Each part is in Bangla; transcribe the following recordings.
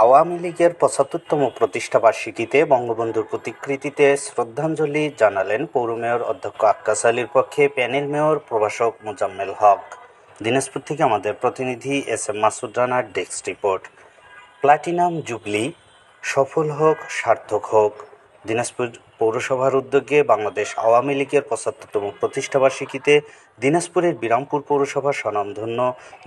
আওয়ামী লীগের ৭৫তম প্রতিষ্ঠাবার্ষিকীতে বঙ্গবন্ধুর প্রতিকৃতিতে শ্রদ্ধাঞ্জলি জানালেন পৌর মেয়র অধ্যক্ষ আক্কাস আলীর পক্ষে প্যানেল মেয়র প্রভাষক মোজাম্মেল হক। দিনাজপুর থেকে আমাদের প্রতিনিধি এস এম মাসুদ রানার ডেস্ক রিপোর্ট। প্লাটিনাম জুবলি সফল হোক, সার্থক হোক। দিনাজপুর পৌরসভার উদ্যোগে বাংলাদেশ আওয়ামী লীগের ৭৫তম প্রতিষ্ঠাবার্ষিকীতে দিনাজপুরের বিরামপুর পৌরসভার স্বনামধন্য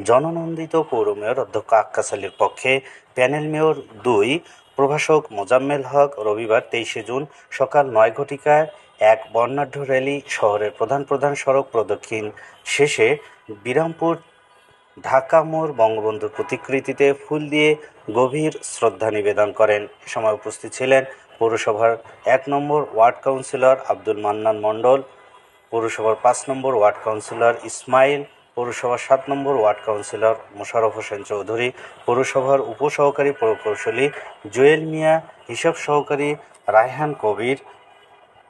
জননন্দিত পৌর মেয়র অধ্যক্ষ আক্কাস আলীর পক্ষে প্যানেল মেয়র ২ প্রভাষক মোজাম্মেল হক রবিবার ২৩ জুন সকাল ৯ ঘটিকায় এক বর্ণাঢ্য র্যালি শহরের প্রধান সড়ক প্রদক্ষিণ শেষে বিরামপুর ঢাকা মোড় বঙ্গবন্ধুর প্রতিকৃতিতে ফুল দিয়ে গভীর শ্রদ্ধা নিবেদন করেন। এ সময় উপস্থিত ছিলেন পৌরসভার ১ নম্বর ওয়ার্ড কাউন্সিলর আব্দুল মান্নান মণ্ডল, পৌরসভার ৫ নম্বর ওয়ার্ড কাউন্সিলর ইসমাইল, পৌরসভার ৭ নম্বর ওয়ার্ড কাউন্সিলর মোশাররফ হোসেন চৌধুরী, পৌরসভার উপসহকারী প্রকৌশলী জুয়েল মিয়া, হিসাব সহকারী রায়হান কবির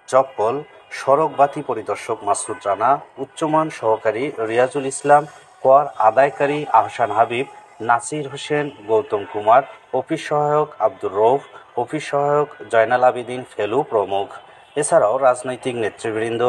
চপ্পল, সড়ক বাতি পরিদর্শক মাসুদ রানা, উচ্চমান সহকারী রিয়াজুল ইসলাম, কর আদায়কারী আহসান হাবিব, নাসির হোসেন, গৌতম কুমার, অফিস সহায়ক আব্দুর রৌফ, অফিস সহায়ক জয়নাল আবেদিন ফেলু প্রমুখ। এছাড়াও রাজনৈতিক নেতৃবৃন্দ,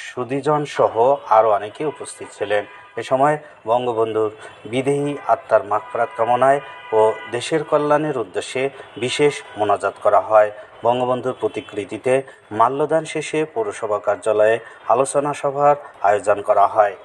সুধীজন সহ আরও অনেকে উপস্থিত ছিলেন। এ সময় বঙ্গবন্ধুর বিদেহী আত্মার মাগফিরাত কামনায় ও দেশের কল্যাণের উদ্দেশ্যে বিশেষ মোনাজাত করা হয়। বঙ্গবন্ধুর প্রতিকৃতিতে মাল্যদান শেষে পৌরসভা কার্যালয়ে আলোচনা সভার আয়োজন করা হয়।